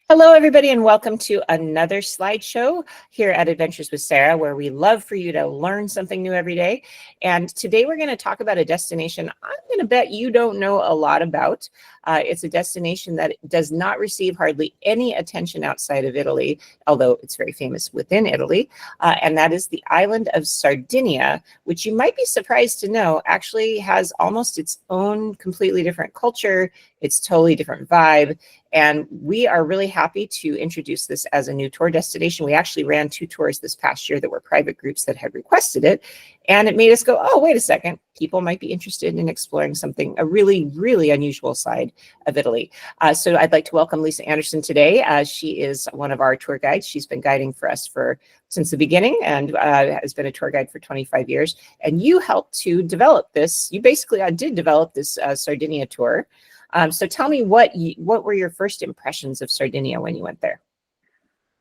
Hello, everybody, and welcome to another slideshow here at Adventures with Sarah, where we love for you to learn something new every day. And today we're going to talk about a destination I'm going to bet you don't know a lot about. It's a destination that does not receive hardly any attention outside of Italy, although it's very famous within Italy, and that is the island of Sardinia, which you might be surprised to know actually has almost its own completely different culture. It's totally different vibe. And we are really happy to introduce this as a new tour destination. We actually ran 2 tours this past year that were private groups that had requested it. And it made us go, oh, wait a second. People might be interested in exploring something, a really, really unusual side of Italy. So I'd like to welcome Lisa Anderson today. She is one of our tour guides. She's been guiding for us since the beginning and has been a tour guide for 25 years. And you helped to develop this. You basically did develop this Sardinia tour. So tell me what were your first impressions of Sardinia when you went there?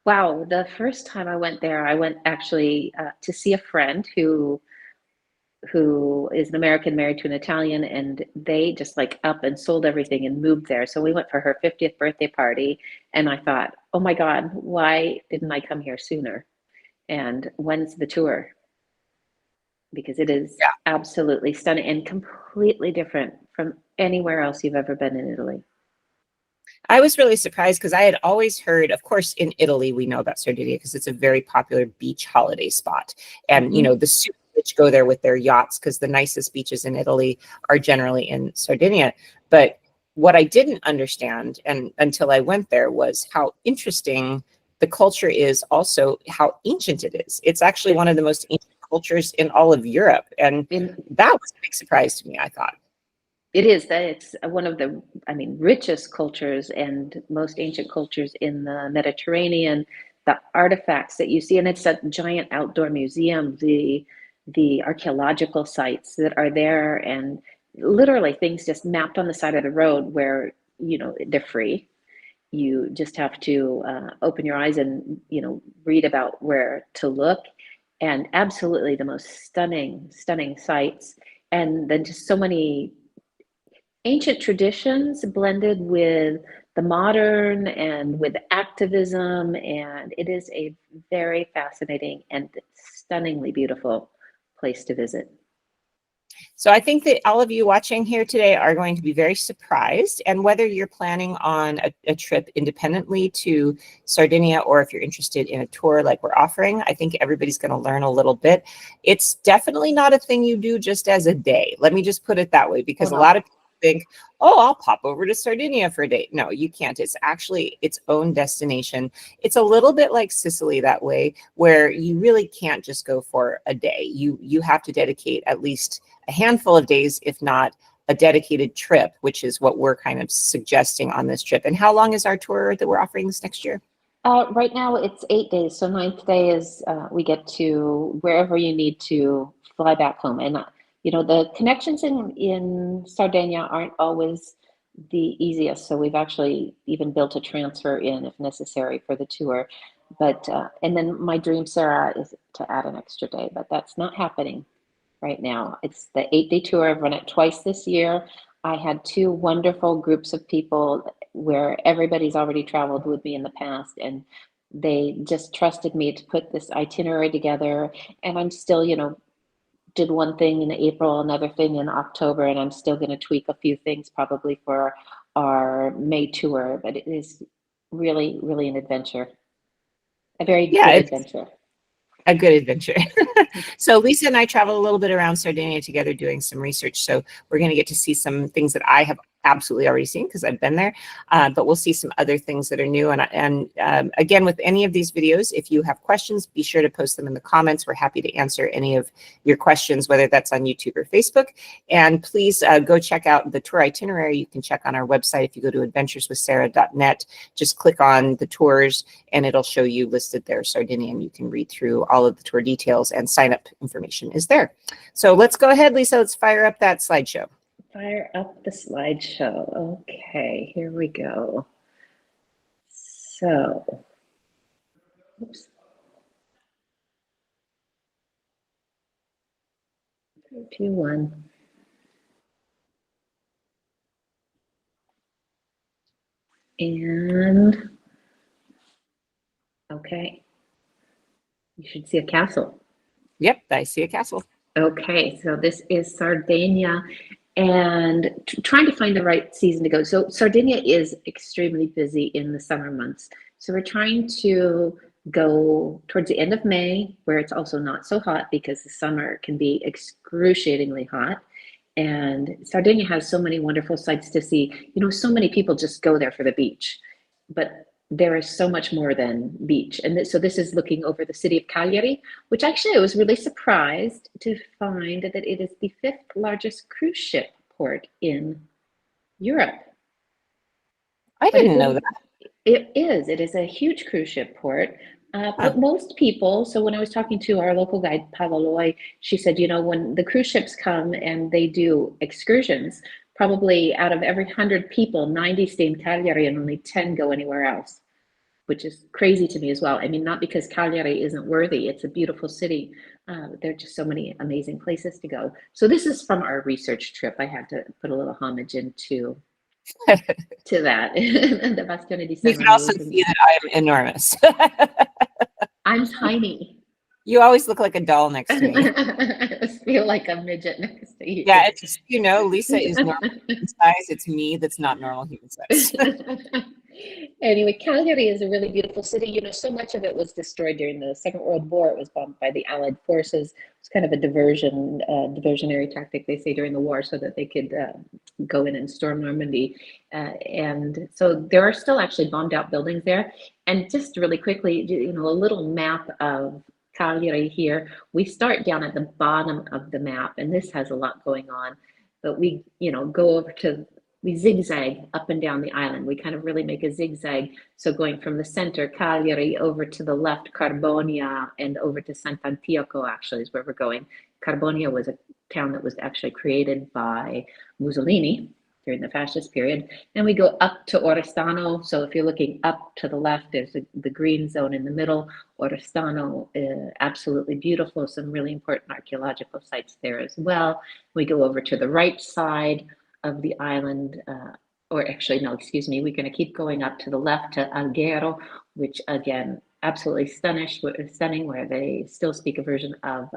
Wow, the first time I went there, I went actually to see a friend who is an American married to an Italian, and they just like up and sold everything and moved there. So we went for her 50th birthday party, and I thought, oh my God, why didn't I come here sooner? And when's the tour? Because it is absolutely stunning and completely different from anywhere else you've ever been in Italy. I was really surprised because I had always heard, of course, in Italy, we know about Sardinia because it's a very popular beach holiday spot. And, you know, the super rich go there with their yachts because the nicest beaches in Italy are generally in Sardinia. But what I didn't understand until I went there was how interesting the culture is, also how ancient it is. It's actually one of the most ancient cultures in all of Europe. And that was a big surprise to me, I thought. It is that it's one of the, richest cultures and most ancient cultures in the Mediterranean. The artifacts that you see, and it's a giant outdoor museum, the archaeological sites that are there, and literally things just mapped on the side of the road where, they're free. You just have to open your eyes and, read about where to look. And absolutely the most stunning, stunning sights. And then just so many ancient traditions blended with the modern and with activism, and it is a very fascinating and stunningly beautiful place to visit. So I think that all of you watching here today are going to be very surprised. And whether you're planning on a trip independently to Sardinia, or if you're interested in a tour like we're offering, I think everybody's going to learn a little bit. It's definitely not a thing you do just as a day. Let me just put it that way, because a lot of people think, oh, I'll pop over to Sardinia for a day. No, you can't. It's actually its own destination. It's a little bit like Sicily that way, where you really can't just go for a day. You have to dedicate at least a handful of days, if not a dedicated trip, which is what we're kind of suggesting on this trip. And how long is our tour that we're offering this next year? Right now it's 8 days. So ninth day is we get to wherever you need to fly back home. And, the connections in Sardinia aren't always the easiest. So we've actually even built a transfer in if necessary for the tour. But, and then my dream, Sarah, is to add an extra day, but that's not happening right now. It's the 8-day tour. I've run it twice this year. I had 2 wonderful groups of people where everybody's already traveled with me in the past, and they just trusted me to put this itinerary together. And I'm still, did one thing in April, another thing in October, and I'm still going to tweak a few things probably for our May tour. But it is really, really an adventure, a very good adventure. A good adventure. So Lisa and I traveled a little bit around Sardinia together doing some research. So we're going to get to see some things that I have absolutely already seen because I've been there, but we'll see some other things that are new. And again, with any of these videos, if you have questions, be sure to post them in the comments. We're happy to answer any of your questions, whether that's on YouTube or Facebook. And please go check out the tour itinerary. You can check on our website. If you go to adventureswithsarah.net, just click on the tours and it'll show you listed there Sardinia, and you can read through all of the tour details, and sign up information is there. So let's go ahead, Lisa, let's fire up that slideshow. Fire up the slideshow. Okay, here we go. So, oops. 3, 2, 1. And Okay. You should see a castle. Yep, I see a castle. Okay, so this is Sardinia, and trying to find the right season to go. So Sardinia is extremely busy in the summer months. So we're trying to go towards the end of May, where it's also not so hot because the summer can be excruciatingly hot. And Sardinia has so many wonderful sights to see. You know, so many people just go there for the beach, but there is so much more than beach. And so this is looking over the city of Cagliari, which actually I was really surprised to find that it is the 5th largest cruise ship port in Europe. I didn't know that. It is a huge cruise ship port. But most people, so when I was talking to our local guide, Paolo, she said, you know, when the cruise ships come and they do excursions, probably out of every 100 people, 90 stay in Cagliari and only 10 go anywhere else, which is crazy to me as well. I mean, not because Cagliari isn't worthy. It's a beautiful city. There are just so many amazing places to go. So this is from our research trip. I had to put a little homage into to that. The Bastione di San You can also Remo. see that I'm enormous. I'm tiny. You always look like a doll next to me. I just feel like a midget next to you. Yeah, it's just, you know, Lisa is normal human size. It's me that's not normal human size. Anyway, Cagliari is a really beautiful city. You know, so much of it was destroyed during the Second World War. It was bombed by the Allied forces. It's kind of a diversionary tactic, they say, during the war, so that they could go in and storm Normandy. And so there are still actually bombed out buildings there. And just really quickly, you know, a little map of Cagliari here. We start down at the bottom of the map, and this has a lot going on. But we, you know, go over to, we zigzag up and down the island. We kind of really make a zigzag. So going from the center, Cagliari, over to the left, Carbonia, and over to Sant'Antioco actually is where we're going. Carbonia was a town that was actually created by Mussolini during the fascist period. And we go up to Oristano. So if you're looking up to the left, there's the green zone in the middle. Oristano, absolutely beautiful. Some really important archaeological sites there as well. We go over to the right side of the island, or actually, no, excuse me, we're going to keep going up to the left to Alghero, which again, absolutely stunning, where they still speak a version of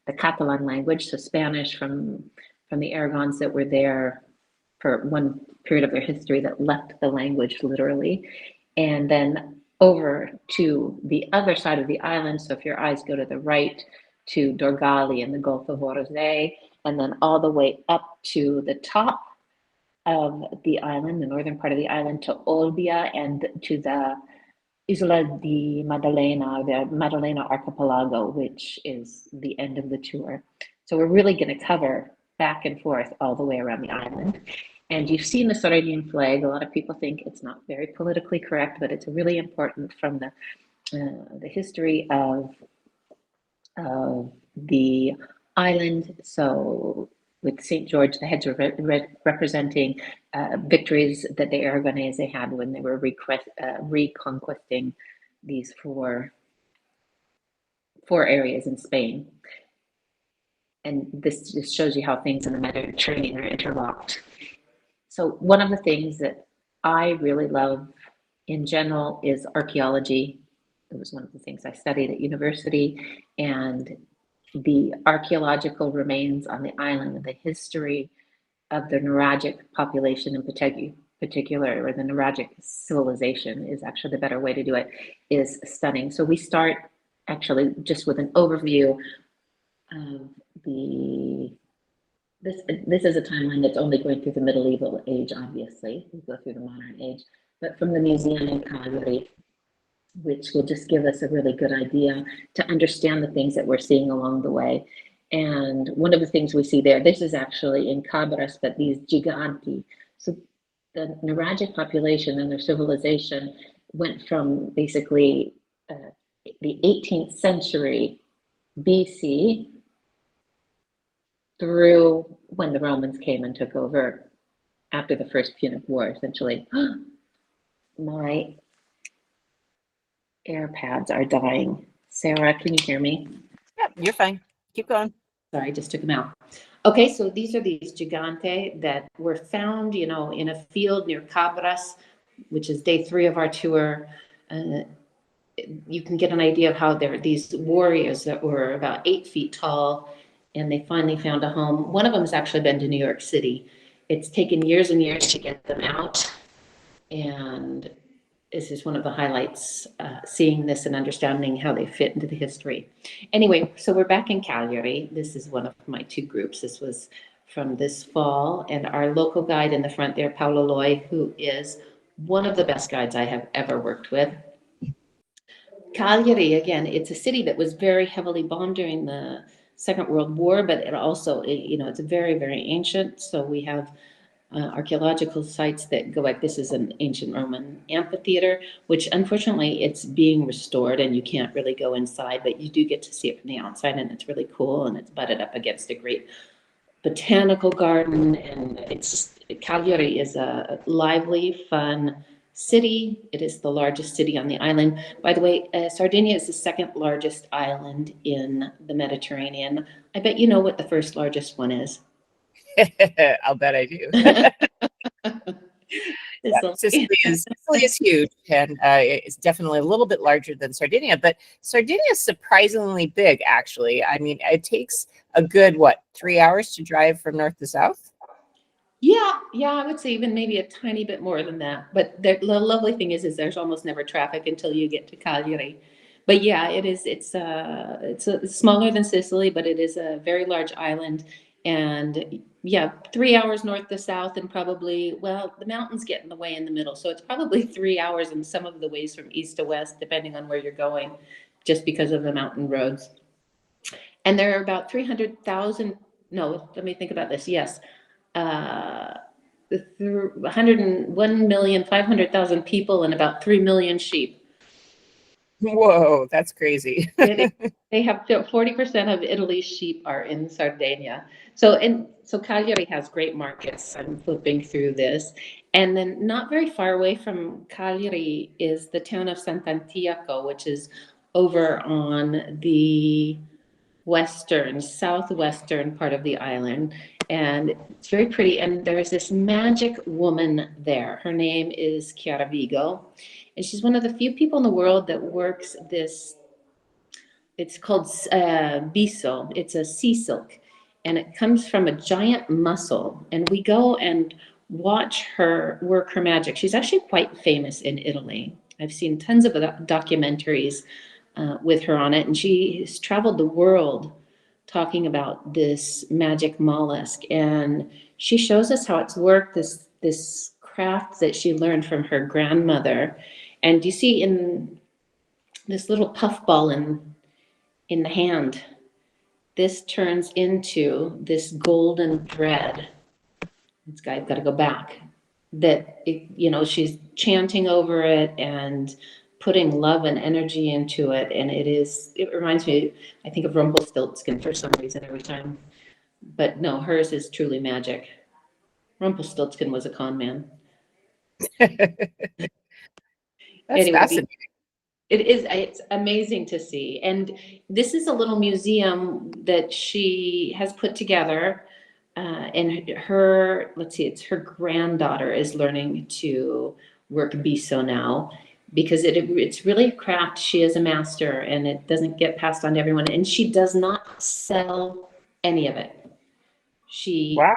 the Catalan language, so Spanish from the Aragons that were there for one period of their history that left the language literally. And then over to the other side of the island, so if your eyes go to the right, to Dorgali and the Gulf of Orosei, and then all the way up to the top of the island, the northern part of the island, to Olbia and to the Isola di Maddalena, the Maddalena Archipelago, which is the end of the tour. So we're really going to cover back and forth all the way around the island. And you've seen the Sardinian flag. A lot of people think it's not very politically correct, but it's really important from the history of the island. So with St. George, the heads were representing victories that the Aragonese had when they were reconquesting these four areas in Spain. And this just shows you how things in the Mediterranean are interlocked. So one of the things that I really love in general is archaeology. It was one of the things I studied at university, and the archaeological remains on the island and the history of the Nuragic population in particular, or the Nuragic civilization is actually the better way to do it, is stunning. So we start actually just with an overview of this is a timeline that's only going through the medieval age, obviously. We go through the modern age, but from the museum in Cagliari, which will just give us a really good idea to understand the things that we're seeing along the way. And one of the things we see there, this is actually in Cabras, but these giganti. So the Nuragic population and their civilization went from basically the 18th century BC through when the Romans came and took over after the First Punic War, essentially. My AirPods are dying. Sarah, can you hear me? Yep, you're fine. Keep going. Sorry, I just took them out. Okay, so these are these gigante that were found, you know, in a field near Cabras, which is day 3 of our tour. you can get an idea of how there are these warriors that were about 8 feet tall, and they finally found a home. One of them has actually been to New York City. It's taken years and years to get them out, and this is one of the highlights, seeing this and understanding how they fit into the history. Anyway, so we're back in Calgary. This is one of my 2 groups. This was from this fall, and our local guide in the front there, Paolo Loy, who is one of the best guides I have ever worked with. Cagliari, again, it's a city that was very heavily bombed during the Second World War, but it also, it's very, very ancient. So we have archaeological sites that go back. This is an ancient Roman amphitheater, which unfortunately it's being restored and you can't really go inside, but you do get to see it from the outside, and it's really cool, and it's butted up against a great botanical garden. And Cagliari is a lively, fun city. It is the largest city on the island. By the way, Sardinia is the 2nd largest island in the Mediterranean. I bet you know what the 1st largest one is. I'll bet I do. Yeah, Sicily is huge, and it's definitely a little bit larger than Sardinia, but Sardinia is surprisingly big, actually. I mean, it takes a good, 3 hours to drive from north to south? Yeah, I would say even maybe a tiny bit more than that. But the lovely thing is there's almost never traffic until you get to Cagliari. But yeah, it is. It's smaller than Sicily, but it is a very large island. And yeah, 3 hours north to south, and probably, well, the mountains get in the way in the middle, so it's probably 3 hours in some of the ways from east to west, depending on where you're going, just because of the mountain roads. And there are about 300,000. No, let me think about this. Yes. 101,500,000 people and about 3 million sheep. Whoa, that's crazy. They have 40% of Italy's sheep are in Sardinia. So Cagliari has great markets. I'm flipping through this. And then not very far away from Cagliari is the town of Sant'Antioco, which is over on the southwestern part of the island. And it's very pretty. And there's this magic woman there. Her name is Chiara Vigo. And she's one of the few people in the world that works this. It's called biso. It's a sea silk. And it comes from a giant mussel. And we go and watch her work her magic. She's actually quite famous in Italy. I've seen tons of documentaries with her on it. And she has traveled the world talking about this magic mollusk. And she shows us how it's worked, this craft that she learned from her grandmother. And you see in this little puffball in the hand, this turns into this golden thread. I've got to go back. She's chanting over it and putting love and energy into it. And it reminds me, I think of Rumpelstiltskin for some reason every time. But no, hers is truly magic. Rumpelstiltskin was a con man. That's fascinating. It's amazing to see. And this is a little museum that she has put together. And it's her granddaughter is learning to work biso now, because it's really a craft. She is a master, and it doesn't get passed on to everyone. And she does not sell any of it. Wow.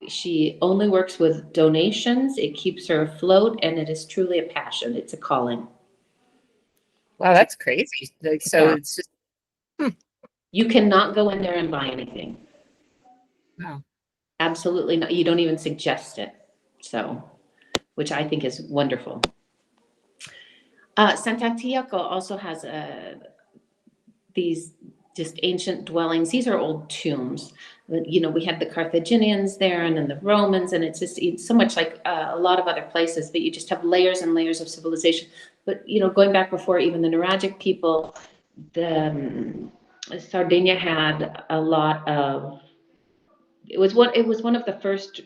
She only works with donations. It keeps her afloat, and it is truly a passion. It's a calling. Wow, that's crazy. It's just You cannot go in there and buy anything. Wow. Absolutely not. You don't even suggest it. So, which I think is wonderful. Sant'Antioco also has these just ancient dwellings. These are old tombs. We had the Carthaginians there, and then the Romans, and it's so much like a lot of other places, but you just have layers and layers of civilization. But going back before even the Nuragic people, Sardinia had a lot of. It was one of the first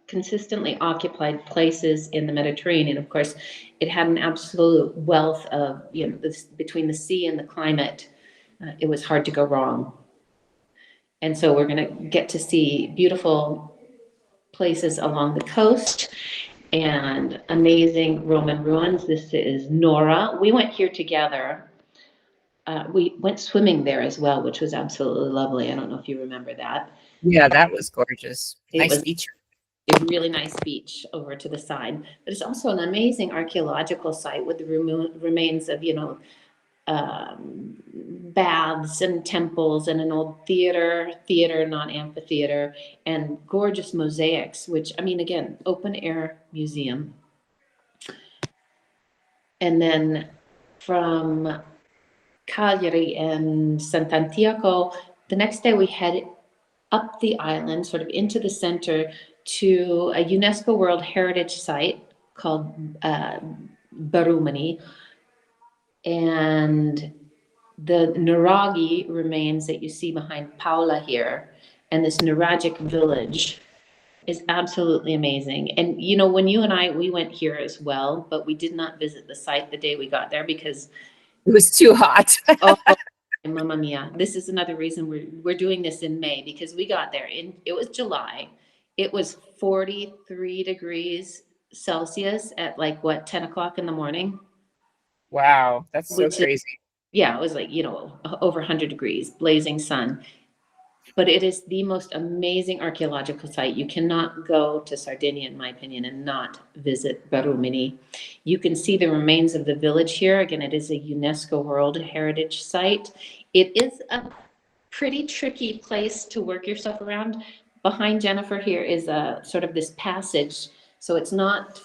consistently occupied places in the Mediterranean. Of course, it had an absolute wealth of, between the sea and the climate, it was hard to go wrong. And so we're going to get to see beautiful places along the coast and amazing Roman ruins. This is Nora. We went here together we went swimming there as well, which was absolutely lovely. I don't know if you remember that. Yeah, that was gorgeous. It Nice was beach. a really nice beach over to the side, but it's also an amazing archaeological site with the remains of, baths and temples and an old theater, not amphitheater, and gorgeous mosaics, which, I mean, again, open air museum. And then from Cagliari and Sant'Antioco, the next day we head up the island, sort of into the center, to a UNESCO World Heritage Site called Barumani. And the Nuraghi remains that you see behind Paola here, and this Nuragic village is absolutely amazing. And when you and we went here as well, but we did not visit the site the day we got there because it was too hot. oh, Mamma mia! This is another reason we're doing this in May, because we got there it was July. It was 43 degrees Celsius at 10 o'clock in the morning. Wow, that's so crazy. Yeah, it was over 100 degrees, blazing sun. But it is the most amazing archaeological site. You cannot go to Sardinia, in my opinion, and not visit Barumini. You can see the remains of the village here. Again, it is a UNESCO World Heritage Site. It is a pretty tricky place to work yourself around. Behind Jennifer here is a sort of this passage. So it's not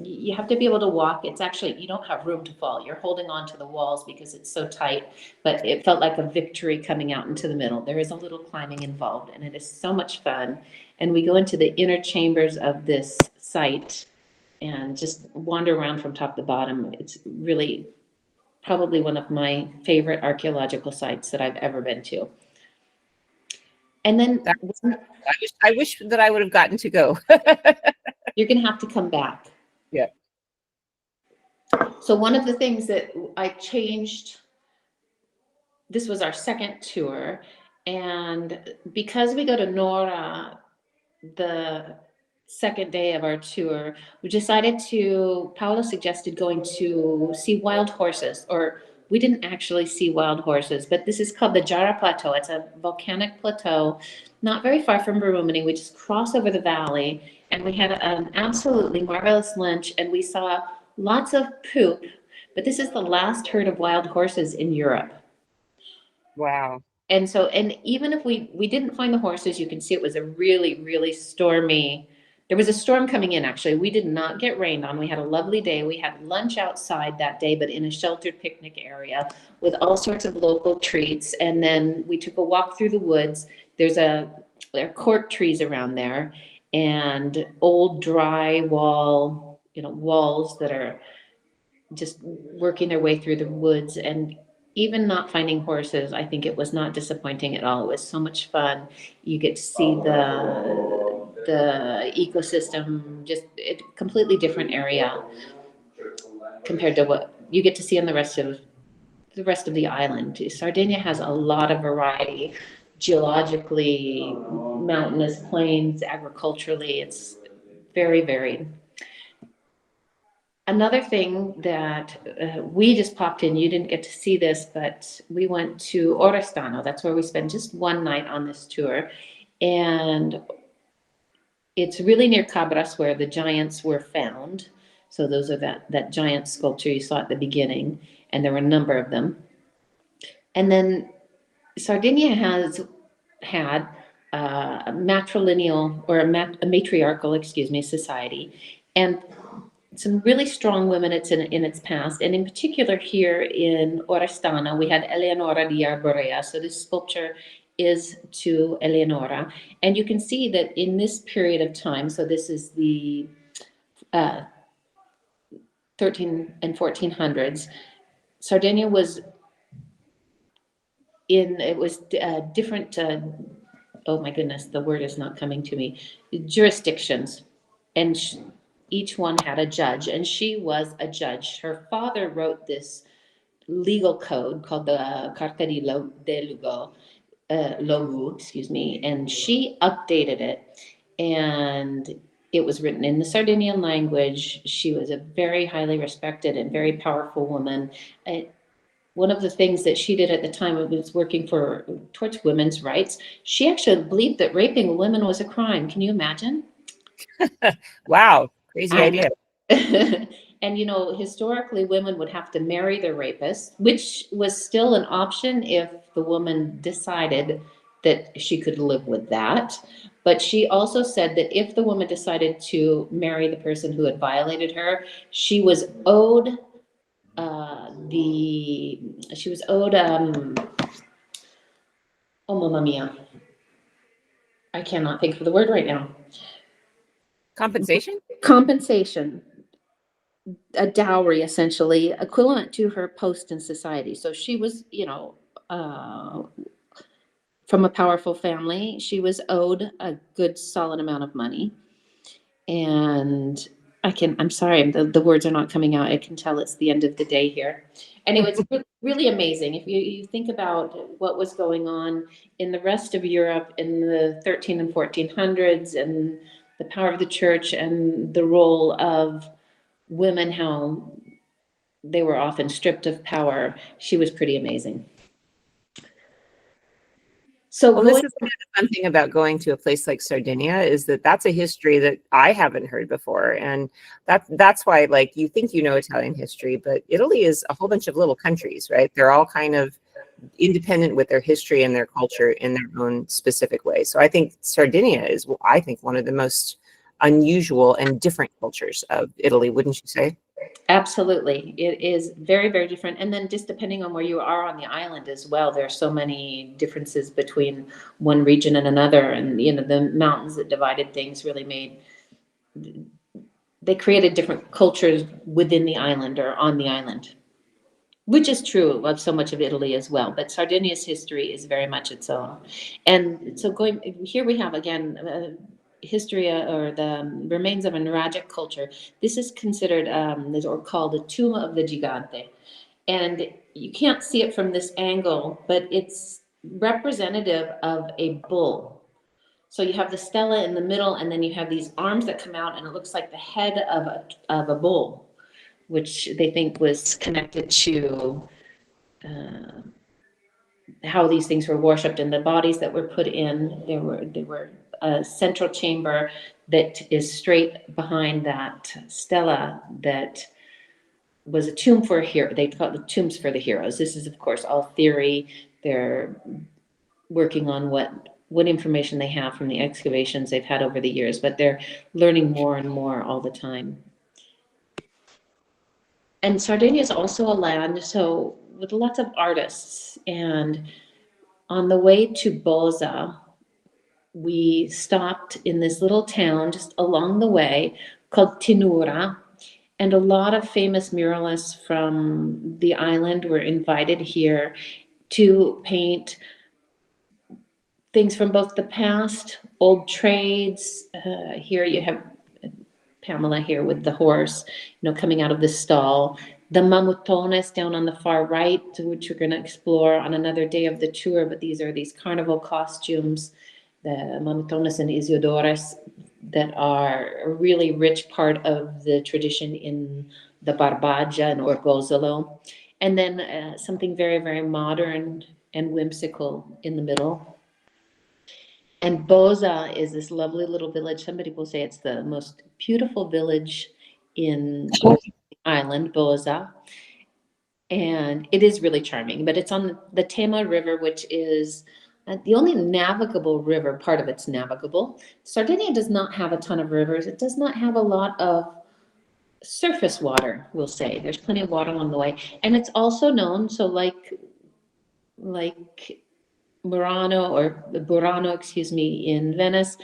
you have to be able to walk. It's actually, you don't have room to fall. You're holding on to the walls because it's so tight, but it felt like a victory coming out into the middle. There is a little climbing involved, and it is so much fun. And we go into the inner chambers of this site and just wander around from top to bottom. It's really probably one of my favorite archaeological sites that I've ever been to. And then I wish that I would have gotten to go. You're going to have to come back. Yeah. So one of the things that I changed, this was our second tour, and because we go to Nora the second day of our tour, we decided Paola suggested going to see wild horses, or we didn't actually see wild horses, but this is called the Jara Plateau. It's a volcanic plateau, not very far from Barumani. We just cross over the valley, and we had an absolutely marvelous lunch, and we saw lots of poop, but this is the last herd of wild horses in Europe. Wow. And even if we didn't find the horses, you can see it was a really, really stormy. There was a storm coming in, actually. We did not get rained on. We had a lovely day. We had lunch outside that day, but in a sheltered picnic area with all sorts of local treats. And then we took a walk through the woods. There are cork trees around there, and old dry walls that are just working their way through the woods. And even not finding horses, I think it was not disappointing at all. It was so much fun. You get to see the ecosystem, just a completely different area compared to what you get to see on the rest of the island. Sardinia has a lot of variety, geologically, mountainous plains, agriculturally. It's very varied. Another thing that we just popped in, you didn't get to see this, but we went to Oristano. That's where we spent just one night on this tour. And it's really near Cabras, where the giants were found. So those are that giant sculpture you saw at the beginning, and there were a number of them. And then Sardinia has had a matrilineal, or a matriarchal, society, and some really strong women in its past, and in particular here in Oristano, we had Eleonora di Arborea. So this sculpture is to Eleonora, and you can see that in this period of time, so this is the 13 and 1400s, Sardinia was different, oh my goodness, the word is not coming to me, jurisdictions, and each one had a judge, and she was a judge. Her father wrote this legal code called the Carta di Logu, and she updated it, and it was written in the Sardinian language. She was a very highly respected and very powerful woman. one of the things that she did at the time was working towards women's rights. She actually believed that raping women was a crime. Can you imagine? Wow, crazy And idea. and historically, women would have to marry their rapist, which was still an option if the woman decided that she could live with that. But she also said that if the woman decided to marry the person who had violated her, she was owed oh mamma mia, I cannot think of the word right now. Compensation? Compensation, a dowry, essentially equivalent to her post in society. So she was, from a powerful family. She was owed a good solid amount of money. And I'm sorry, the words are not coming out. I can tell it's the end of the day here. Anyway, it's really amazing. If you think about what was going on in the rest of Europe in the 13 and 1400s, and the power of the church and the role of women, how they were often stripped of power, she was pretty amazing. So Well, this is kind of the fun thing about going to a place like Sardinia is that that's a history that I haven't heard before. And that's why, like, you think you know Italian history, but Italy is a whole bunch of little countries, right? They're all kind of independent with their history and their culture in their own specific way. So I think Sardinia is, I think, one of the most unusual and different cultures of Italy, wouldn't you say? Absolutely. It is very, very different. And then just depending on where you are on the island as well, there are so many differences between one region and another. And, the mountains that divided things really they created different cultures within the island or on the island, which is true of so much of Italy as well. But Sardinia's history is very much its own. And so here we have again, history or the remains of a Nuragic culture. This is considered or called the Tomb of the Gigante. And you can't see it from this angle, but it's representative of a bull. So you have the stela in the middle, and then you have these arms that come out, and it looks like the head of a bull, which they think was connected to how these things were worshipped, and the bodies that were put in. There were a central chamber that is straight behind that stela that was a tomb for a hero. They call it the tombs for the heroes. This is, of course, all theory. They're working on what information they have from the excavations they've had over the years, but they're learning more and more all the time. And Sardinia is also a land with lots of artists. And on the way to Boza, we stopped in this little town just along the way called Tinura. And a lot of famous muralists from the island were invited here to paint things from both the past, old trades. Here you have Pamela here with the horse, coming out of the stall. The mamutones down on the far right, which we're going to explore on another day of the tour, but these are these carnival costumes, the mamutones and Isiodores, that are a really rich part of the tradition in the Barbagia and Orgozolo. And then something very, very modern and whimsical in the middle. And Boza is this lovely little village. Somebody will say it's the most beautiful village in the island, Boza. And it is really charming, but it's on the Tema River, which is the only navigable river. Part of it's navigable. Sardinia does not have a ton of rivers. It does not have a lot of surface water, we'll say. There's plenty of water along the way. And it's also known, so like Burano, excuse me, in Venice,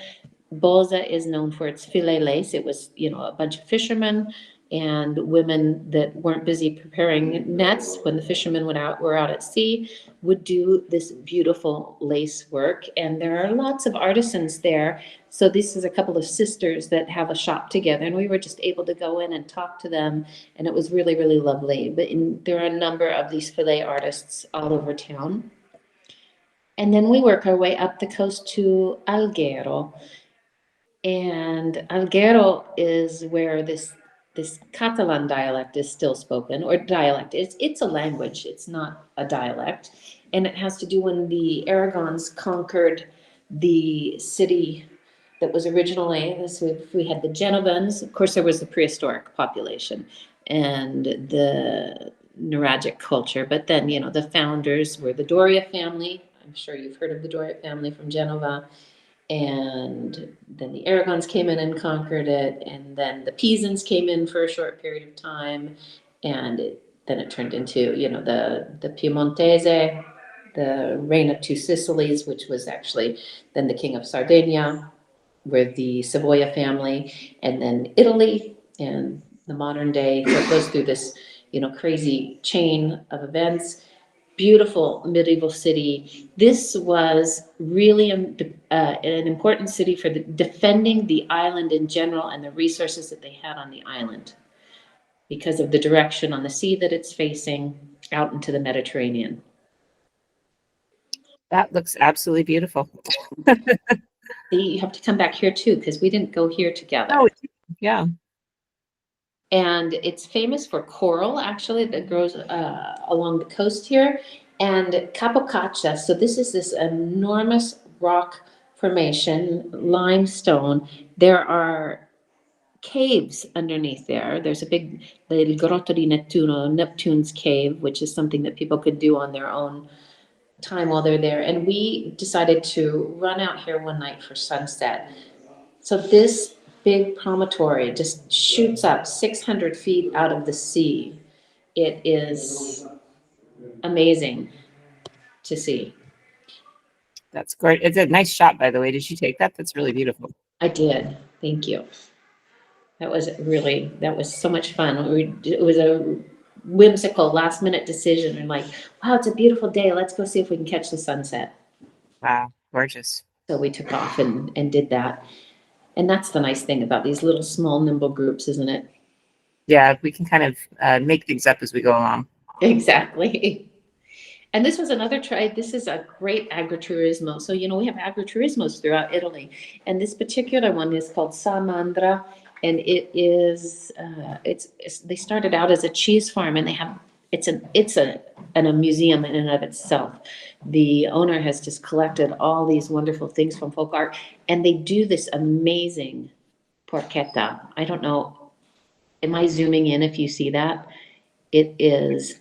Boza is known for its filet lace. It was, a bunch of fishermen and women that weren't busy preparing nets when the fishermen were out at sea, would do this beautiful lace work. And there are lots of artisans there. So this is a couple of sisters that have a shop together, and we were just able to go in and talk to them, and it was really, really lovely. But there are a number of these filet artists all over town. And then we work our way up the coast to Alghero. And Alghero is where this this Catalan dialect is still spoken, or dialect. It's a language. It's not a dialect, and it has to do when the Aragons conquered the city that was originally. So we had the Genovans. Of course, there was the prehistoric population and the Nuragic culture. But then, the founders were the Doria family. I'm sure you've heard of the Doria family from Genova. And then the Aragons came in and conquered it, and then the Pisans came in for a short period of time, and then it turned into, the Piemontese, the reign of two Sicilies, which was actually then the king of Sardinia, with the Savoia family, and then Italy and the modern day. So it goes through this, crazy chain of events. Beautiful medieval city. This was really an important city for defending the island in general and the resources that they had on the island because of the direction on the sea that it's facing out into the Mediterranean. That looks absolutely beautiful. See, you have to come back here too, because we didn't go here together. Oh, yeah. And it's famous for coral, actually, that grows along the coast here, and Capocaccia. So this is this enormous rock formation, limestone. There are caves underneath there. There's a big, the Grotto di Nettuno, Neptune's cave, which is something that people could do on their own time while they're there. And we decided to run out here one night for sunset. So this big promontory just shoots up 600 feet out of the sea. It is amazing to see. That's great. It's a nice shot, by the way. Did you take that? That's really beautiful. I did. Thank you. That was so much fun. It was a whimsical last minute decision, and like, wow, it's a beautiful day. Let's go see if we can catch the sunset. Wow, gorgeous. So we took off and did that. And that's the nice thing about these little small nimble groups, isn't it? Yeah, we can kind of make things up as we go along. Exactly. And this was another try. This is a great agriturismo. So, we have agriturismos throughout Italy. And this particular one is called Samandra. And it is, they started out as a cheese farm, and it's a museum in and of itself. The owner has just collected all these wonderful things from folk art, and they do this amazing porchetta. I don't know, am I zooming in if you see that? It is,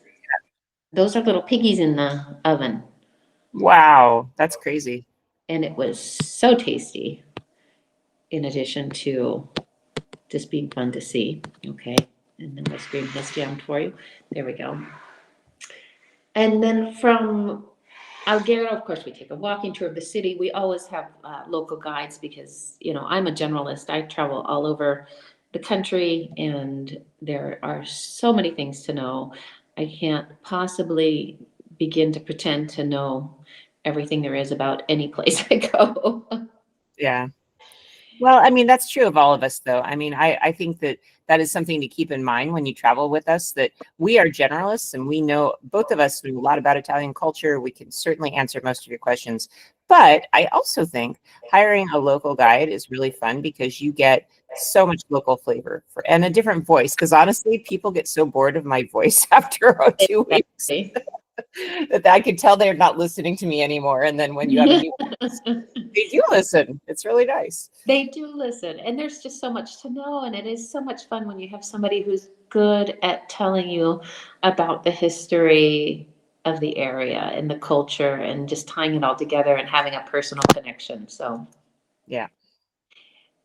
those are little piggies in the oven. Wow, that's crazy. And it was so tasty, in addition to just being fun to see. Okay, and then my screen has jammed for you. There we go. And then from Alghero, of course, we take a walking tour of the city. We always have local guides because, I'm a generalist. I travel all over the country, and there are so many things to know. I can't possibly begin to pretend to know everything there is about any place I go. Yeah. Well, I mean, that's true of all of us, though. I mean, I think that is something to keep in mind when you travel with us, that we are generalists and we know, both of us know a lot about Italian culture. We can certainly answer most of your questions. But I also think hiring a local guide is really fun because you get so much local flavor and a different voice. Because honestly, people get so bored of my voice after 2 weeks. That I could tell they're not listening to me anymore. And then when you have a new they do listen. It's really nice. They do listen. And there's just so much to know. And it is so much fun when you have somebody who's good at telling you about the history of the area and the culture and just tying it all together and having a personal connection. So, yeah.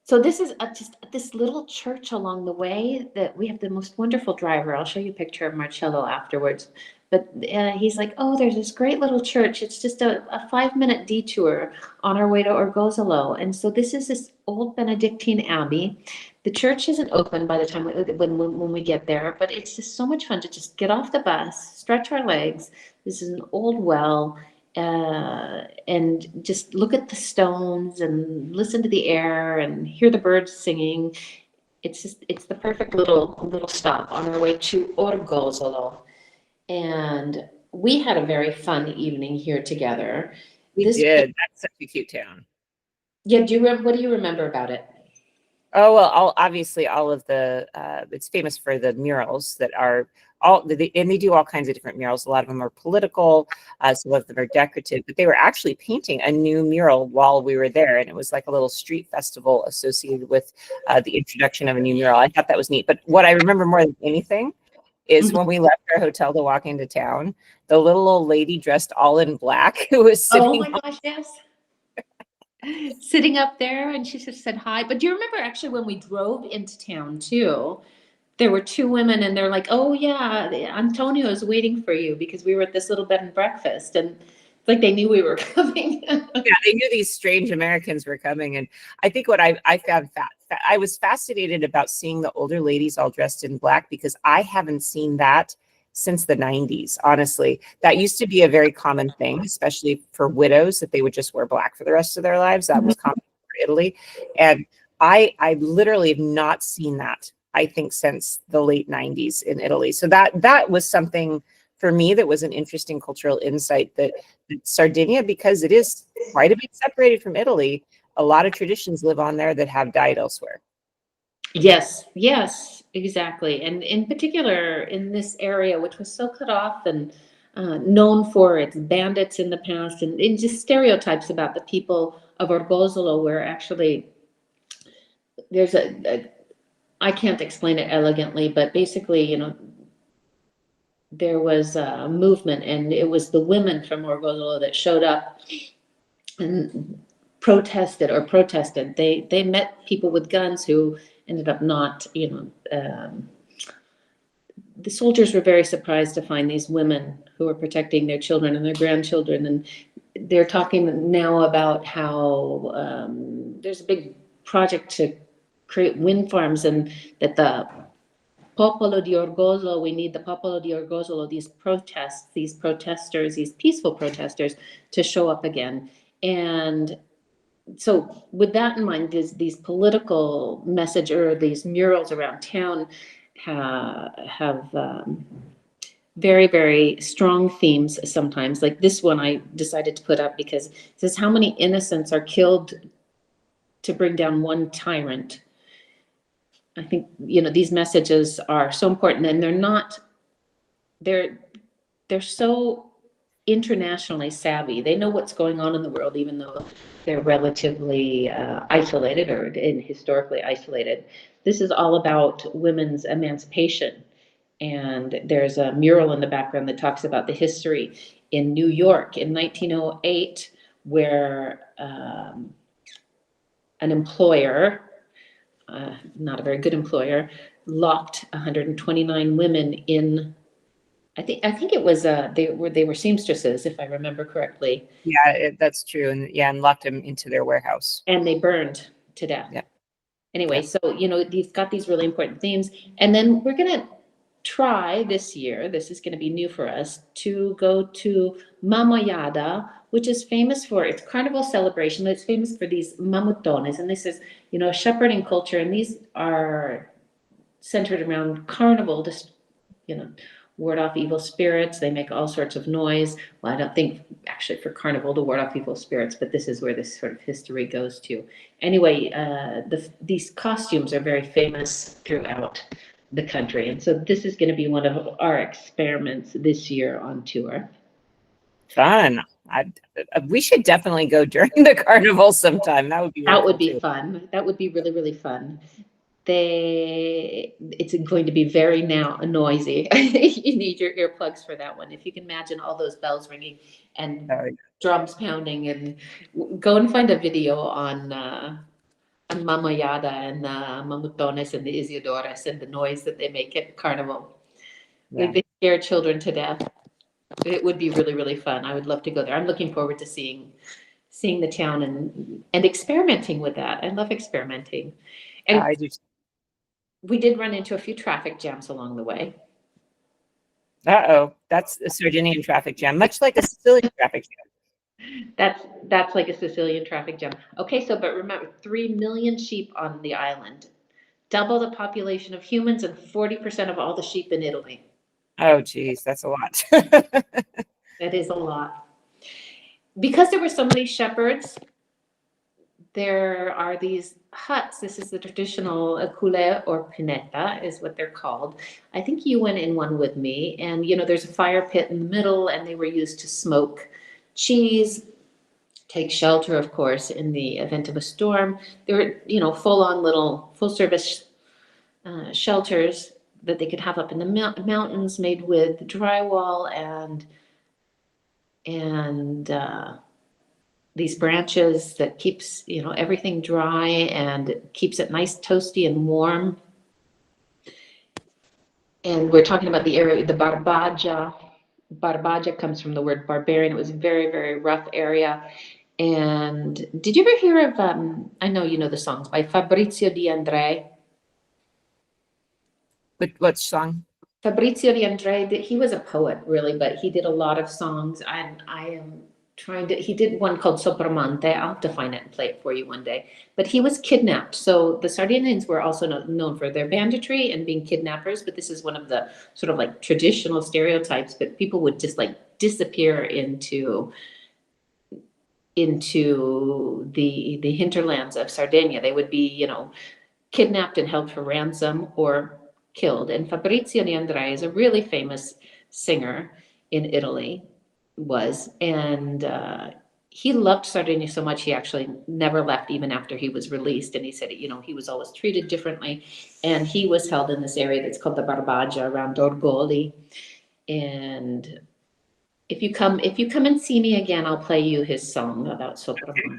So this is just this little church along the way that we have the most wonderful driver. I'll show you a picture of Marcello afterwards. But he's like, oh, there's this great little church. It's just a 5-minute detour on our way to Orgosolo. And so this is this old Benedictine abbey. The church isn't open by the time when we get there, but it's just so much fun to just get off the bus, stretch our legs. This is an old well, and just look at the stones and listen to the air and hear the birds singing. It's the perfect little stop on our way to Orgosolo. And we had a very fun evening here together. We did. That's such a cute town. Yeah, what do you remember about it? Oh, well, obviously all of the, it's famous for the murals that are and they do all kinds of different murals. A lot of them are political, some of them are decorative, but they were actually painting a new mural while we were there. And it was like a little street festival associated with the introduction of a new mural. I thought that was neat. But what I remember more than anything is when we left our hotel to walk into town, the little old lady dressed all in black who was Oh sitting. my gosh, yes. Sitting up there, and she just said hi. But do you remember actually when we drove into town too? There were two women, and they're like, "Oh yeah, Antonio is waiting for you," because we were at this little bed and breakfast, and it's like they knew we were coming. Yeah, they knew these strange Americans were coming. And I think what I found I was fascinated about seeing the older ladies all dressed in black, because I haven't seen that since the 90s. Honestly, that used to be a very common thing, especially for widows, that they would just wear black for the rest of their lives. That was common for Italy. And I literally have not seen that, I think, since the late 90s in Italy. So that was something for me that was an interesting cultural insight, that Sardinia, because it is quite a bit separated from Italy, a lot of traditions live on there that have died elsewhere. Yes, yes, exactly. And in particular, in this area, which was so cut off and known for its bandits in the past, and just stereotypes about the people of Orgozolo, where actually there's I can't explain it elegantly, but basically, there was a movement, and it was the women from Orgozolo that showed up and protested. They met people with guns who ended up not, the soldiers were very surprised to find these women who were protecting their children and their grandchildren. And they're talking now about how there's a big project to create wind farms, and that the Popolo di Orgozolo, we need the Popolo di Orgozolo, these protesters, these peaceful protesters, to show up again. And so with that in mind, these political message, or these murals around town have very, very strong themes sometimes. Like this one I decided to put up because it says, how many innocents are killed to bring down one tyrant? I think, these messages are so important, and they're so internationally savvy. They know what's going on in the world, even though they're relatively isolated, or historically isolated. This is all about women's emancipation. And there's a mural in the background that talks about the history in New York in 1908, where an employer, not a very good employer, locked 129 women in. I think it was they were seamstresses, if I remember correctly. Yeah, that's true. And locked them into their warehouse. And they burned to death. Yeah. Anyway, so they've got these really important themes, and then we're gonna try this year. This is going to be new for us, to go to Mamayada, which is famous for its carnival celebration. It's famous for these mamutones, and this is shepherding culture, and these are centered around carnival, just ward off evil spirits. They make all sorts of noise. Well, I don't think actually for carnival to ward off evil spirits, but this is where this sort of history goes to. Anyway, these costumes are very famous throughout the country. And so this is going to be one of our experiments this year on tour. Fun. We should definitely go during the carnival sometime. That would be fun. That would be really, really fun. It's going to be very noisy. You need your earplugs for that one. If you can imagine all those bells ringing and drums pounding, and go and find a video on Mamayada and Mamutones and the Isiodores and the noise that they make at Carnival. Yeah. They scare children to death. It would be really, really fun. I would love to go there. I'm looking forward to seeing the town and experimenting with that. I love experimenting. And I do. We did run into a few traffic jams along the way. Uh-oh, that's a Sardinian traffic jam, much like a Sicilian traffic jam. That's like a Sicilian traffic jam. Okay, but remember, 3 million sheep on the island, double the population of humans, and 40% of all the sheep in Italy. Oh, geez, that's a lot. That is a lot. Because there were so many shepherds, there are these huts. This is the traditional cule or pineta is what they're called. I think you went in one with me, and there's a fire pit in the middle, and they were used to smoke cheese, take shelter, of course, in the event of a storm. They were, full-on little full-service shelters that they could have up in the mountains, made with drywall and these branches that keeps everything dry and keeps it nice, toasty, and warm. And we're talking about the area, the Barbagia. Barbagia comes from the word barbarian. It was a very, very rough area. And did you ever hear of, I know you know the songs by Fabrizio De André? What song? Fabrizio De André, he was a poet, really, but he did a lot of songs. I am trying to, he did one called Sopramonte. I'll have to find it and play it for you one day. But he was kidnapped. So the Sardinians were also known for their banditry and being kidnappers, but this is one of the sort of like traditional stereotypes, but people would just like disappear into the hinterlands of Sardinia. They would be, kidnapped and held for ransom or killed. And Fabrizio De André is a really famous singer in Italy, and he loved Sardinia so much he actually never left even after he was released. And he said, he was always treated differently. And he was held in this area that's called the Barbagia around Orgoli. And if you come and see me again, I'll play you his song about Sopramonte.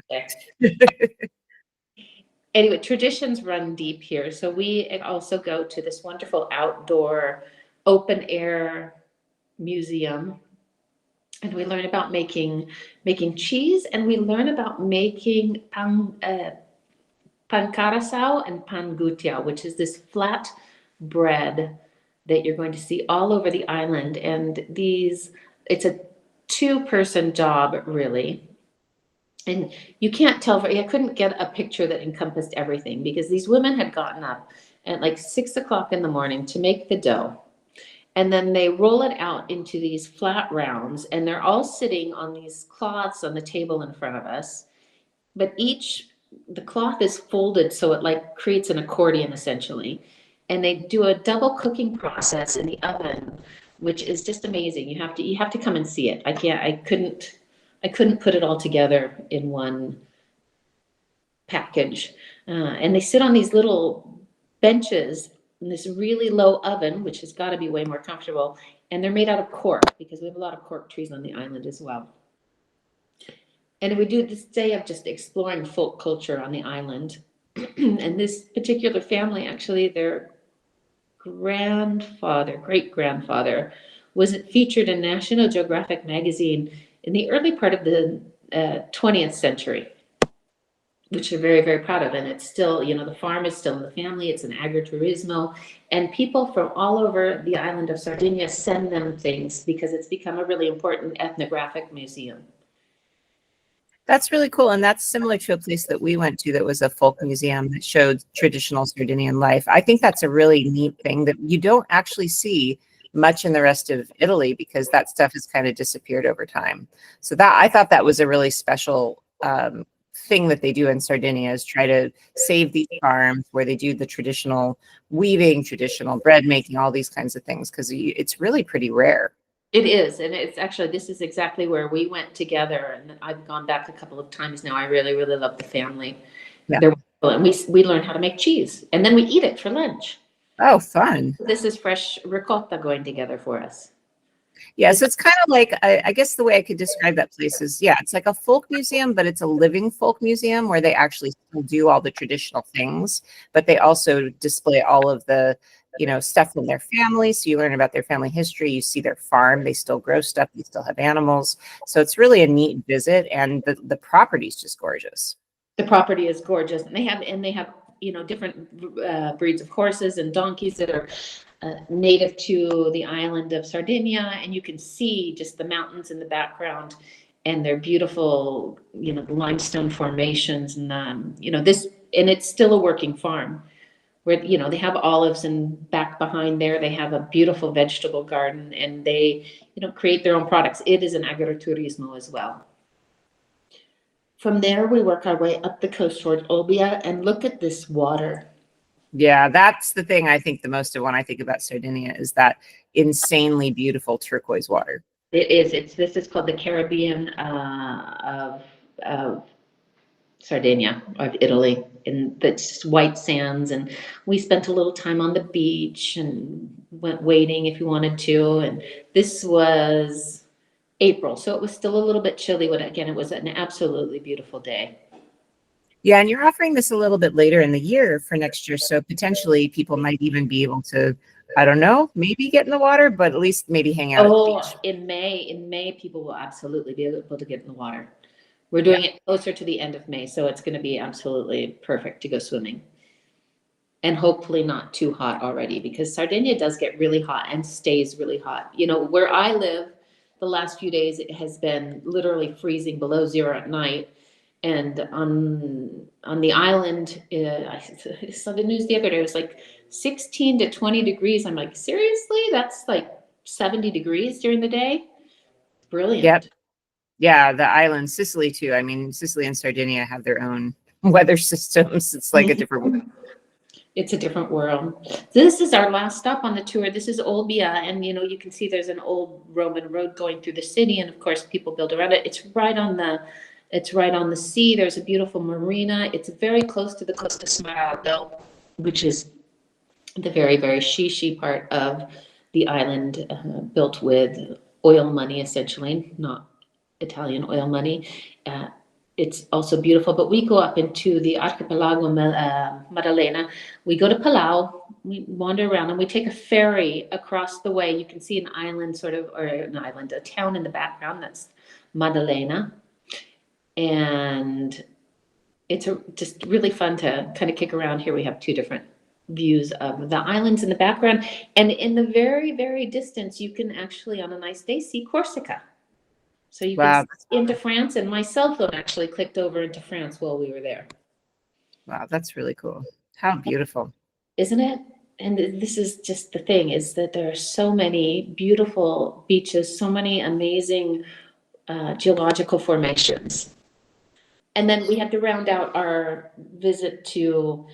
Anyway, traditions run deep here. So we also go to this wonderful outdoor open air museum, and we learn about making cheese, and we learn about making pan carasau and pan gutiao, which is this flat bread that you're going to see all over the island. And it's a 2-person job, really. And you can't tell, I couldn't get a picture that encompassed everything, because these women had gotten up at like 6 o'clock in the morning to make the dough. And then they roll it out into these flat rounds, and they're all sitting on these cloths on the table in front of us. But the cloth is folded so it like creates an accordion essentially. And they do a double cooking process in the oven, which is just amazing. You have to come and see it. I couldn't put it all together in one package. And they sit on these little benches in this really low oven, which has got to be way more comfortable. And they're made out of cork, because we have a lot of cork trees on the island as well. And we do this day of just exploring folk culture on the island. And this particular family, actually, their great grandfather, was featured in National Geographic magazine in the early part of the 20th century, which they're very, very proud of. And it's still, the farm is still in the family. It's an agriturismo. And people from all over the island of Sardinia send them things, because it's become a really important ethnographic museum. That's really cool. And that's similar to a place that we went to that was a folk museum that showed traditional Sardinian life. I think that's a really neat thing that you don't actually see much in the rest of Italy, because that stuff has kind of disappeared over time. So I thought that was a really special thing that they do in Sardinia, is try to save these farms where they do the traditional weaving, traditional bread making, all these kinds of things, because it's really pretty rare. It is, and it's actually, this is exactly where we went together, and I've gone back a couple of times now. I really, really love the family. Yeah. They're wonderful, and we learn how to make cheese, and then we eat it for lunch. Oh, fun. This is fresh ricotta going together for us. Yeah, so it's kind of like, I guess the way I could describe that place is, it's like a folk museum, but it's a living folk museum where they actually still do all the traditional things, but they also display all of the stuff from their family. So you learn about their family history. You see their farm. They still grow stuff. They still have animals. So it's really a neat visit, and the property is just gorgeous. The property is gorgeous, and they have different breeds of horses and donkeys that are native to the island of Sardinia, and you can see just the mountains in the background and their beautiful limestone formations, and it's still a working farm, where they have olives, and back behind there they have a beautiful vegetable garden, and they create their own products. It is an agriturismo as well. From there, we work our way up the coast toward Olbia, and look at this water. Yeah, that's the thing I think the most of when I think about Sardinia is that insanely beautiful turquoise water. It is. This is called the Caribbean of Sardinia, of Italy, and that's white sands. And we spent a little time on the beach and went wading if you wanted to. And this was April, so it was still a little bit chilly, but again, it was an absolutely beautiful day. Yeah, and you're offering this a little bit later in the year for next year, so potentially people might even be able to, I don't know, maybe get in the water, but at least maybe hang out at the beach. In May, people will absolutely be able to get in the water. We're doing it closer to the end of May, so it's going to be absolutely perfect to go swimming. And hopefully not too hot already, because Sardinia does get really hot and stays really hot. You know, where I live, the last few days, it has been literally freezing below zero at night. And on the island, I saw the news the other day, it was like 16 to 20 degrees. I'm like, seriously? That's like 70 degrees during the day? Brilliant. Yep. Yeah, the island, Sicily too. I mean, Sicily and Sardinia have their own weather systems. It's like a different. It's a different world. This is our last stop on the tour. This is Olbia, and you know, you can see there's an old Roman road going through the city, and of course people build around it. It's right on the sea. There's a beautiful marina. It's very close to the Costa Smeraldo, which is the very, very shishi part of the island, built with oil money, essentially, not Italian oil money. It's also beautiful, but we go up into the Archipelago Maddalena. We go to Palau, we wander around, and we take a ferry across the way. You can see an island a town in the background. That's Maddalena. And it's just really fun to kind of kick around here. We have two different views of the islands in the background. And in the very, very distance, you can actually, on a nice day, see Corsica. So you can see into France, and my cell phone actually clicked over into France while we were there. Wow, that's really cool. How beautiful. Isn't it? And this is just the thing, is that there are so many beautiful beaches, so many amazing geological formations. And then we had to round out our visit to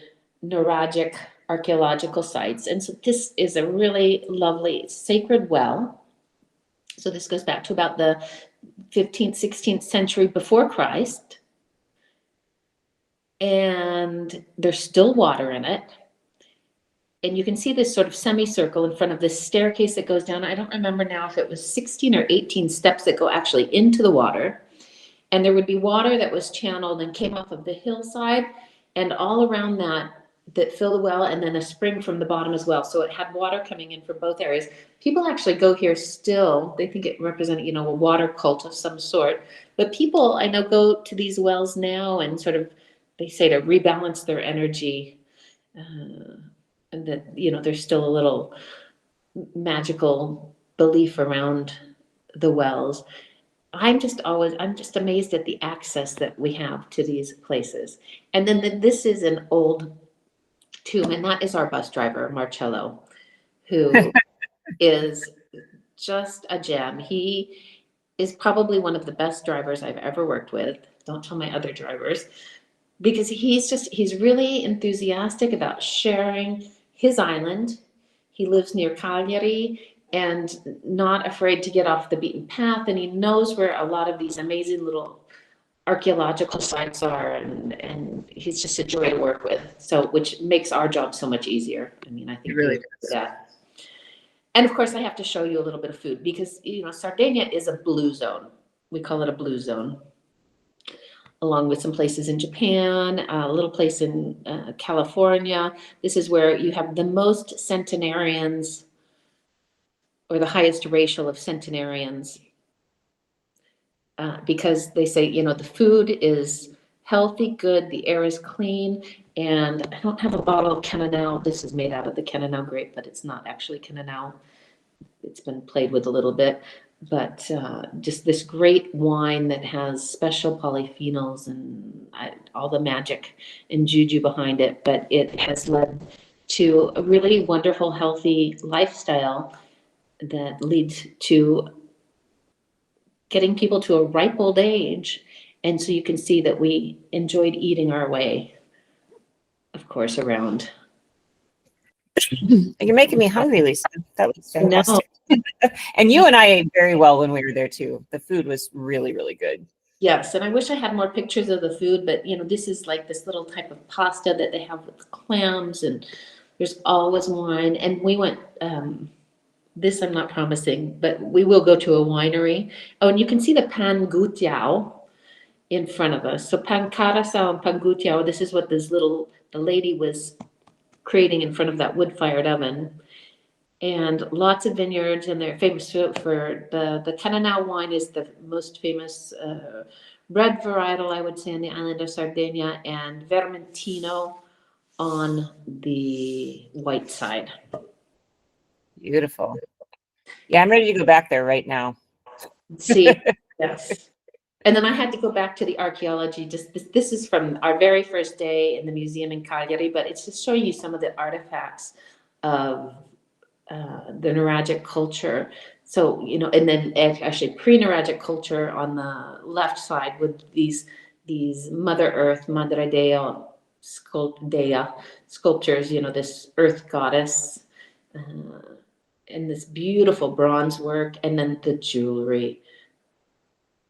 Nuragic archaeological sites. And so this is a really lovely sacred well. So this goes back to about the 15th, 16th century before Christ. And there's still water in it. And you can see this sort of semicircle in front of this staircase that goes down. I don't remember now if it was 16 or 18 steps that go actually into the water. And there would be water that was channeled and came off of the hillside and all around that filled the well, and then a spring from the bottom as well. So it had water coming in from both areas. People actually go here still. They think it represents, a water cult of some sort. But people I know go to these wells now and sort of, they say, to rebalance their energy. And that, there's still a little magical belief around the wells. I'm just amazed at the access that we have to these places. And then this is an old tomb, and that is our bus driver, Marcello, who is just a gem. He is probably one of the best drivers I've ever worked with. Don't tell my other drivers, because he's really enthusiastic about sharing his island. He lives near Cagliari and not afraid to get off the beaten path, and he knows where a lot of these amazing little archaeological sites are, and he's just a joy to work with. So, which makes our job so much easier. I mean, I think It really does. that. And of course, I have to show you a little bit of food, because Sardinia is a blue zone. We call it a blue zone, along with some places in Japan, a little place in California. This is where you have the most centenarians, or the highest ratio of centenarians, because they say, the food is healthy, good, the air is clean. And I don't have a bottle of Cananao. This is made out of the Cananao grape, but it's not actually Cananao. It's been played with a little bit. But just this great wine that has special polyphenols and all the magic and juju behind it. But it has led to a really wonderful, healthy lifestyle that leads to getting people to a ripe old age And so you can see that we enjoyed eating our way, of course, around. You're making me hungry, Lisa. That was No, fantastic. And you and I ate very well when we were there too. The food was really, really good. yes, and I wish I had more pictures of the food, but this is like this little type of pasta that they have with clams, and there's always wine. And we went, this I'm not promising, but we will go to a winery. Oh, and you can see the pan gutiao in front of us. So pan carasau and pan gutiao, this is what the lady was creating in front of that wood-fired oven. And lots of vineyards, and they're famous for the Cananao wine is the most famous red varietal, I would say, on the island of Sardinia, and Vermentino on the white side. Beautiful. Yeah, I'm ready to go back there right now. See, yes. And then I had to go back to the archaeology. Just this is from our very first day in the museum in Cagliari, but it's just showing you some of the artifacts of the Nuragic culture. So, and then actually pre-Nuragic culture on the left side with these Mother Earth, Madre Dea, sculptures, this earth goddess, and this beautiful bronze work, and then the jewelry.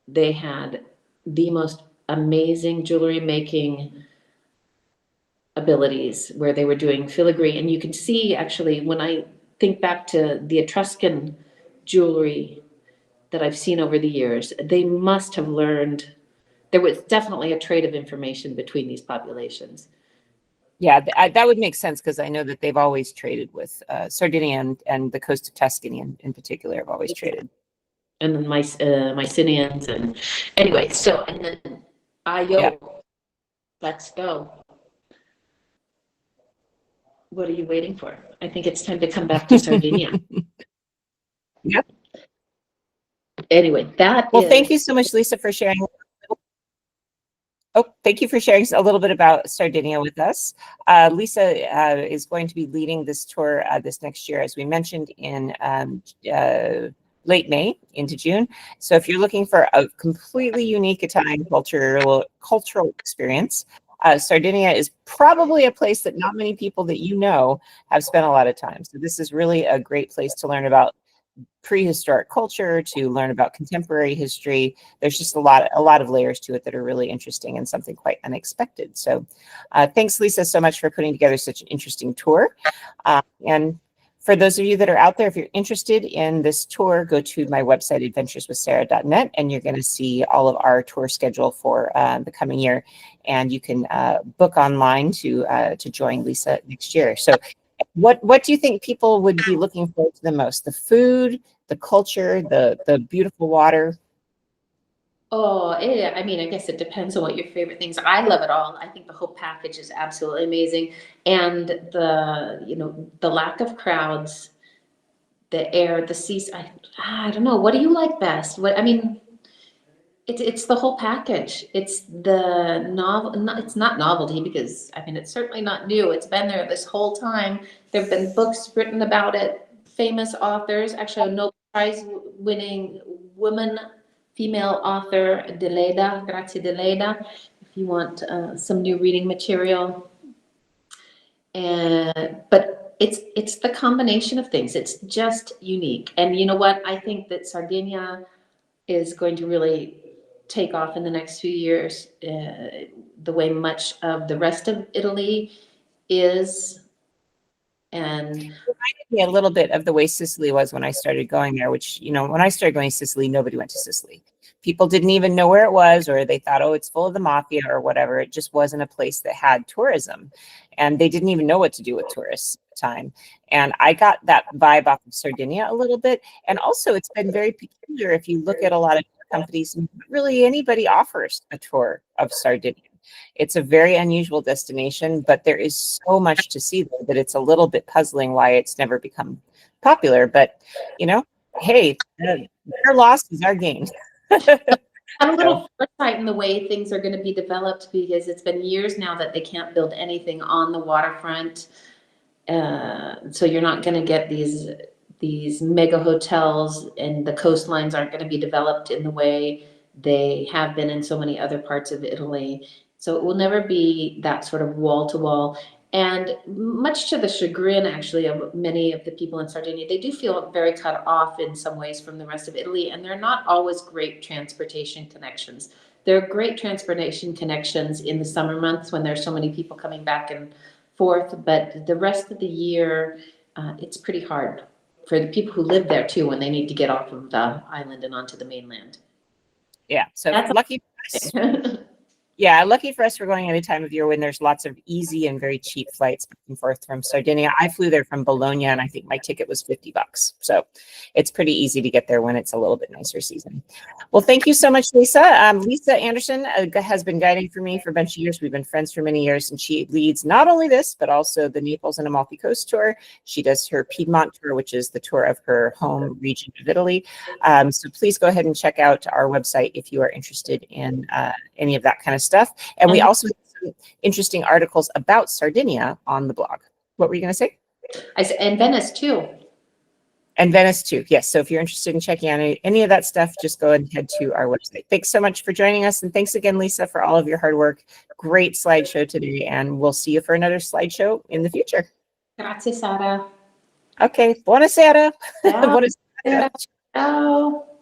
They had the most amazing jewelry making abilities where they were doing filigree. And you can see actually when I think back to the Etruscan jewelry that I've seen over the years, they must have learned, there was definitely a trade of information between these populations. Yeah, that would make sense because I know that they've always traded with Sardinia and the coast of Tuscany in particular have always traded. And then Mycenaeans, and anyway, so, and then let's go. What are you waiting for? I think it's time to come back to Sardinia. Yep. Anyway, thank you so much, Lisa, for sharing. Thank you for sharing a little bit about Sardinia with us. Lisa is going to be leading this tour this next year, as we mentioned, in late May into June. So if you're looking for a completely unique Italian cultural experience, Sardinia is probably a place that not many people that have spent a lot of time. So this is really a great place to learn about prehistoric culture, to learn about contemporary history. There's just a lot of layers to it that are really interesting and something quite unexpected. So thanks, Lisa, so much for putting together such an interesting tour. And for those of you that are out there, if you're interested in this tour, go to my website, adventureswithsarah.net, and you're going to see all of our tour schedule for the coming year. And you can book online to join Lisa next year. So what do you think people would be looking forward to the most? The food, the culture, the beautiful water? Oh, I mean, I guess it depends on what your favorite things are. I love it all. I think the whole package is absolutely amazing. And the lack of crowds, the air, the seas, I don't know. What do you like best? It's the whole package. It's the novel. It's not novelty because it's certainly not new. It's been there this whole time. There have been books written about it. Famous authors, actually a Nobel Prize winning female author, Grazie Deleda, if you want some new reading material. But it's the combination of things. It's just unique. And you know what? I think that Sardinia is going to really take off in the next few years, the way much of the rest of Italy is. And it reminded me a little bit of the way Sicily was when I started going there, which, when I started going to Sicily, nobody went to Sicily. People didn't even know where it was, or they thought, oh, it's full of the mafia or whatever. It just wasn't a place that had tourism. And they didn't even know what to do with tourists at the time. And I got that vibe off of Sardinia a little bit. And also it's been very peculiar. If you look at a lot of companies, not really anybody offers a tour of Sardinia. It's a very unusual destination, but there is so much to see there that it's a little bit puzzling why it's never become popular. But, hey, their loss is our gain. I'm a little foresight in the way things are going to be developed, because it's been years now that they can't build anything on the waterfront. So you're not going to get these mega hotels, and the coastlines aren't going to be developed in the way they have been in so many other parts of Italy. So it will never be that sort of wall to wall. And much to the chagrin, actually, of many of the people in Sardinia, they do feel very cut off in some ways from the rest of Italy, and they're not always great transportation connections. There are great transportation connections in the summer months when there's so many people coming back and forth, but the rest of the year, it's pretty hard for the people who live there too when they need to get off of the island and onto the mainland. Yeah, so That's lucky for us. Yeah, lucky for us, we're going at a time of year when there's lots of easy and very cheap flights back and forth from Sardinia. I flew there from Bologna, and I think my ticket was $50. So it's pretty easy to get there when it's a little bit nicer season. Well, thank you so much, Lisa. Lisa Anderson has been guiding for me for a bunch of years. We've been friends for many years, and she leads not only this, but also the Naples and Amalfi Coast tour. She does her Piedmont tour, which is the tour of her home region of Italy. So please go ahead and check out our website if you are interested in any of that kind of stuff. And we also have some interesting articles about Sardinia on the blog. What were you going to say? I said, and Venice too. And Venice too. Yes. So if you're interested in checking out any of that stuff, just go and head to our website. Thanks so much for joining us. And thanks again, Lisa, for all of your hard work. Great slideshow today. And we'll see you for another slideshow in the future. Grazie, Sara. Okay. Buonasera. Ciao. Buonasera. Ciao.